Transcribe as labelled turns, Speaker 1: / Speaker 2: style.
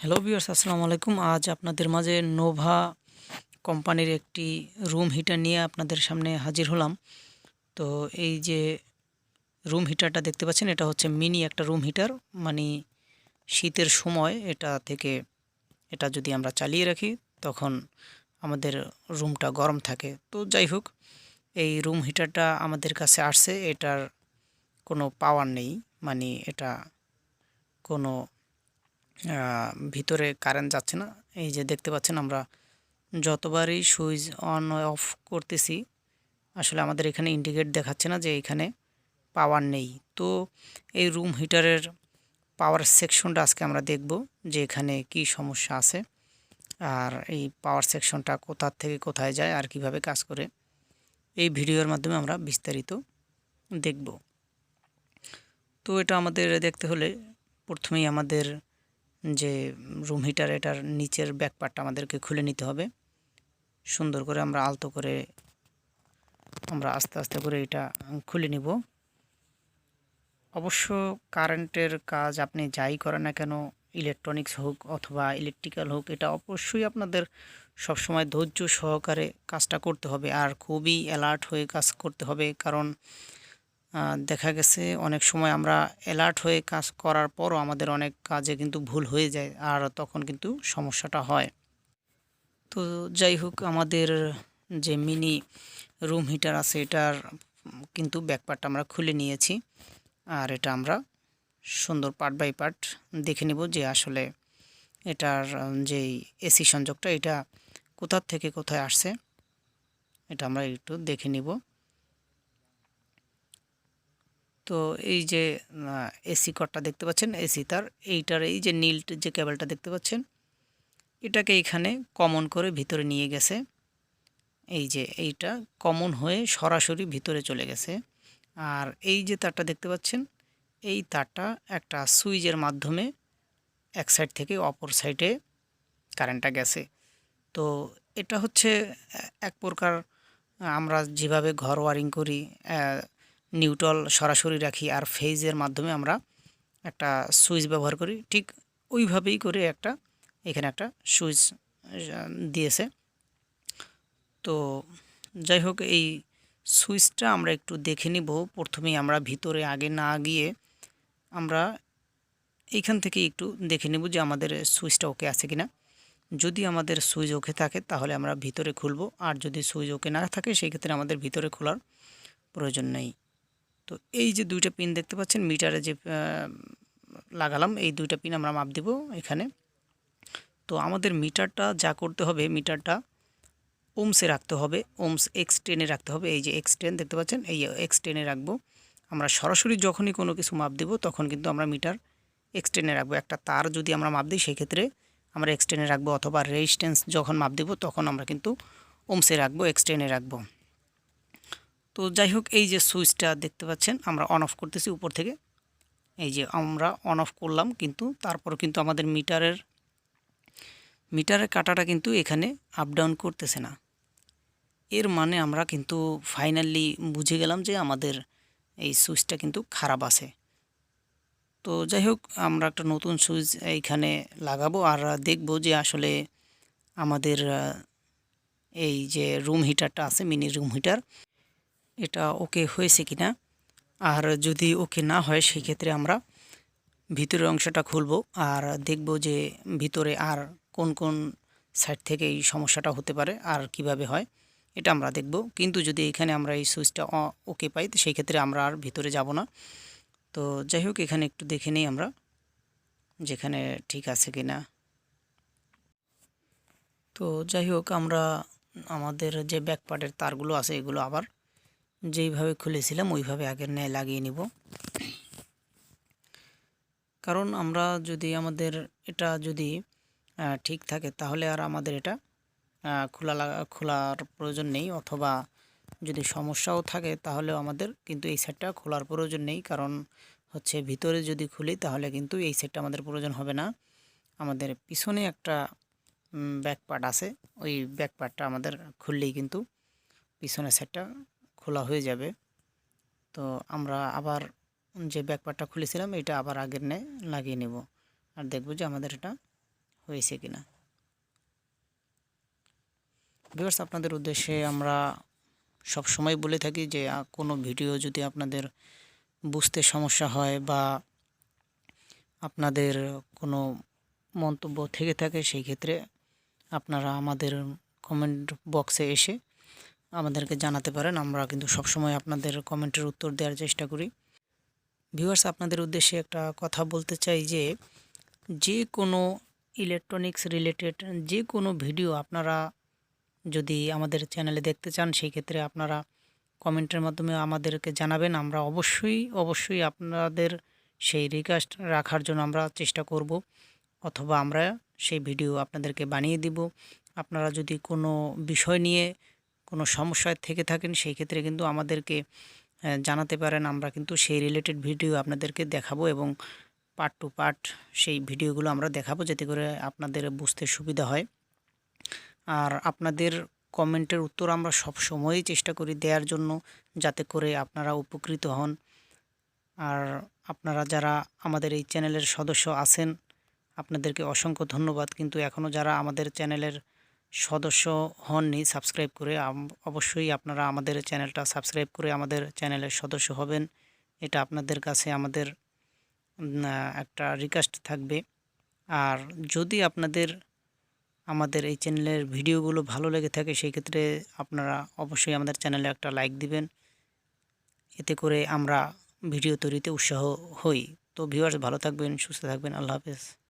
Speaker 1: Hello viewers, আসসালামু আলাইকুম। আজ আপনাদের মাঝে নোভা কোম্পানির একটি রুম হিটার নিয়ে আপনাদের সামনে হাজির হলাম। তো এই যে রুম হিটারটা দেখতে পাচ্ছেন, এটা হচ্ছে মিনি একটা রুম হিটার। মানে শীতের সময় এটা যদি আমরা চালিয়ে রাখি তখন আমাদের রুমটা গরম থাকে। তো যাই হোক, এই রুম হিটারটা আমাদের কাছে আসছে। এটার কোনো পাওয়ার নেই, মানে এটা কোনো ভিতরে কারেন্ট যাচ্ছে না। এই যে দেখতে পাচ্ছেন, আমরা যতবারই সুইচ অন অফ করতেছি আসলে আমাদের এখানে ইন্ডিকেট দেখাচ্ছে না যে এখানে পাওয়ার নেই। তো এই রুম হিটারের পাওয়ার সেকশনটা আজকে আমরা দেখব যে এখানে কি সমস্যা আছে, আর এই পাওয়ার সেকশনটা কোথা থেকে কোথায় যায় আর কিভাবে কাজ করে এই ভিডিওর মাধ্যমে আমরা বিস্তারিত দেখব। তো এটা আমাদের দেখতে হলে প্রথমেই আমাদের যে রুম হিটার, এটার নিচের ব্যাকপার্টটা আমাদেরকে খুলে নিতে হবে। সুন্দর করে আমরা আলতো করে আমরা আস্তে আস্তে করে এটা খুলে নিব। অবশ্য কারেন্টের কাজ আপনি যাই করেন না কেন, ইলেকট্রনিক্স হোক অথবা ইলেকট্রিক্যাল হোক, এটা অবশ্যই আপনাদের সবসময় ধৈর্য সহকারে কাজটা করতে হবে আর খুবই অ্যালার্ট হয়ে কাজ করতে হবে। কারণ দেখা গেছে অনেক সময় আমরা অ্যালার্ট হয়ে কাজ করার পরও আমাদের অনেক কাজে কিন্তু ভুল হয়ে যায়, আর তখন কিন্তু সমস্যাটা হয়। তো যাই হোক, আমাদের যে মিনি রুম হিটার আছে এটার কিন্তু ব্যাকপার্টটা আমরা খুলে নিয়েছি, আর এটা আমরা সুন্দর পার্ট বাই পার্ট দেখে নিব যে আসলে এটার যেই এসি সংযোগটা এটা কোথা থেকে কোথায় আসছে, এটা আমরা একটু দেখে নিব। তো এই যে এসি কর্ডটা দেখতে পাচ্ছেন, এসি তার এইটার এই যে নীল যে কেবলটা দেখতে পাচ্ছেন, এটাকে এখানে কমন করে ভিতরে নিয়ে গেছে। এই যে এইটা কমন হয়ে সরাসরি ভিতরে চলে গেছে। আর এই যে তারটা দেখতে পাচ্ছেন, এই তারটা একটা সুইচের মাধ্যমে এক সাইড থেকে অপর সাইডে কারেন্টটা গেছে। তো এটা হচ্ছে এক প্রকার আমরা যেভাবে ঘর ওয়ারিং করি, নিউট্রাল সরাসরি রাখি আর ফেজের মাধ্যমে আমরা একটা সুইচ ব্যবহার করি, ঠিক ওইভাবেই করে এখানে একটা সুইচ দিয়েছে। তো যাই হোক, এই সুইচটা আমরা একটু দেখে নিব। প্রথমেই আমরা ভিতরে আগে না গিয়ে আমরা এইখান থেকে একটু দেখে নেব যে আমাদের সুইচটা ওকে আছে কিনা। যদি আমাদের সুইচ ওকে থাকে তাহলে আমরা ভিতরে খুলব, আর যদি সুইচ ওকে না থাকে সেই ক্ষেত্রে আমাদের ভিতরে খোলার প্রয়োজন নেই। তো এই যে দুইটা পিন দেখতে পাচ্ছেন মিটারে যে লাগালাম, এই দুইটা পিন আমরা মাপ দিব এখানে। তো আমাদের মিটারটা যা করতে হবে, মিটারটা ওমসে রাখতে হবে, ওমস X10-এ রাখতে হবে। এই যে X10 দেখতে পাচ্ছেন, এই X10-এ রাখবো। আমরা সরাসরি যখনই কোনো কিছু মাপ দেব তখন কিন্তু আমরা মিটার X10-এ রাখবো। একটা তার যদি আমরা মাপ দিই সেই ক্ষেত্রে আমরা X10-এ রাখবো, অথবা রেজিস্ট্যান্স যখন মাপ দেব তখন আমরা কিন্তু ওমসে রাখবো, X10-এ রাখবো। তো যাই হোক, এই যে সুইচটা দেখতে পাচ্ছেন আমরা অন অফ করতেছি উপর থেকে। এই যে আমরা অন অফ করলাম, কিন্তু তারপর কিন্তু আমাদের মিটারের কাঁটাটা কিন্তু এখানে আপ ডাউন করতেছে না। এর মানে আমরা কিন্তু ফাইনালি বুঝে গেলাম যে আমাদের এই সুইচটা কিন্তু খারাপ আছে। তো যাই হোক, আমরা একটা নতুন সুইচ এইখানে লাগাবো আর দেখব যে আসলে আমাদের এই যে রুম হিটারটা আছে, মিনি রুম হিটার, এটা ওকে হয়েছে কিনা। আর যদি ওকে না হয় সেই ক্ষেত্রে আমরা ভিতরের অংশটা খুলব আর দেখব যে ভিতরে আর কোন কোন সাইড থেকে এই সমস্যাটা হতে পারে আর কিভাবে হয়, এটা আমরা দেখব। কিন্তু যদি এখানে আমরা এই সুইচটা ওকে পাই তো সেই ক্ষেত্রে আমরা আর ভিতরে যাব না। তো যাই হোক, এখানে একটু দেখে নেই আমরা যেখানে ঠিক আছে কিনা। তো যাই হোক, আমরা আমাদের যে ব্যাক পার্টের তারগুলো আছে এগুলো আবার যেইভাবে খুলেছিলাম ওইভাবে আগের ন্যায় লাগিয়ে নিব। কারণ আমরা যদি আমাদের এটা যদি ঠিক থাকে তাহলে আর আমাদের এটা খোলার প্রয়োজন নেই, অথবা যদি সমস্যাও থাকে তাহলেও আমাদের কিন্তু এই সেটটা খোলার প্রয়োজন নেই। কারণ হচ্ছে ভিতরে যদি খুলি তাহলে কিন্তু এই সেটটা আমাদের প্রয়োজন হবে না। আমাদের পিছনে একটা ব্যাক পার্ট আছে, ওই ব্যাক পার্টটা আমাদের খুললেই কিন্তু পিছনের সেটটা খোলা হয়ে যাবে। তো আমরা আবার যে ব্যাক পার্টটা খুলেছিলাম এটা আবার আগের ন্যায় লাগিয়ে নেব আর দেখব যে আমাদের এটা হয়েছে কিনা। ভিউয়ার্স, আপনাদের উদ্দেশ্যে আমরা সব সময় বলে থাকি যে কোনো ভিডিও যদি আপনাদের বুঝতে সমস্যা হয় বা আপনাদের কোনো মন্তব্য থেকে থাকে, সেই ক্ষেত্রে আপনারা আমাদের কমেন্ট বক্সে এসে আমাদেরকে জানাতে পারেন। আমরা কিন্তু সবসময় আপনাদের কমেন্টের উত্তর দেওয়ার চেষ্টা করি। ভিউয়ার্স, আপনাদের উদ্দেশ্যে একটা কথা বলতে চাই যে কোনো ইলেকট্রনিক্স রিলেটেড যে কোনো ভিডিও আপনারা যদি আমাদের চ্যানেলে দেখতে চান, সেই ক্ষেত্রে আপনারা কমেন্টের মাধ্যমে আমাদেরকে জানাবেন। আমরা অবশ্যই আপনাদের সেই রিকোয়েস্ট রাখার জন্য আমরা চেষ্টা করব, অথবা আমরা সেই ভিডিও আপনাদেরকে বানিয়ে দিব। আপনারা যদি কোনো বিষয় নিয়ে কোনো সমস্যায় থেকে থাকেন, সেই ক্ষেত্রে কিন্তু আমাদেরকে জানাতে পারেন। আমরা কিন্তু সেই রিলেটেড ভিডিও আপনাদেরকে দেখাবো এবং পার্ট টু পার্ট সেই ভিডিওগুলো আমরা দেখাবো, যাতে করে আপনাদের বুঝতে সুবিধা হয়। আর আপনাদের কমেন্টের উত্তর আমরা সব সময়ই চেষ্টা করি দেওয়ার জন্য, যাতে করে আপনারা উপকৃত হন। আর আপনারা যারা আমাদের এই চ্যানেলের সদস্য আছেন, আপনাদেরকে অসংখ্য ধন্যবাদ। কিন্তু এখনও যারা আমাদের চ্যানেলের সদস্য হননি সাবস্ক্রাইব করে, অবশ্যই আপনারা আমাদের চ্যানেলটা সাবস্ক্রাইব করে আমাদের চ্যানেলের সদস্য হবেন। এটা আপনাদের কাছে আমাদের একটা রিকোয়েস্ট থাকবে। আর যদি আপনাদের আমাদের এই চ্যানেলের ভিডিওগুলো ভালো লেগে থাকে, সেই ক্ষেত্রে আপনারা অবশ্যই আমাদের চ্যানেলে একটা লাইক দিবেন। এতে করে আমরা ভিডিও তৈরিতে উৎসাহ হই। তো ভিউয়ার্স, ভালো থাকবেন, সুস্থ থাকবেন। আল্লাহ হাফেজ।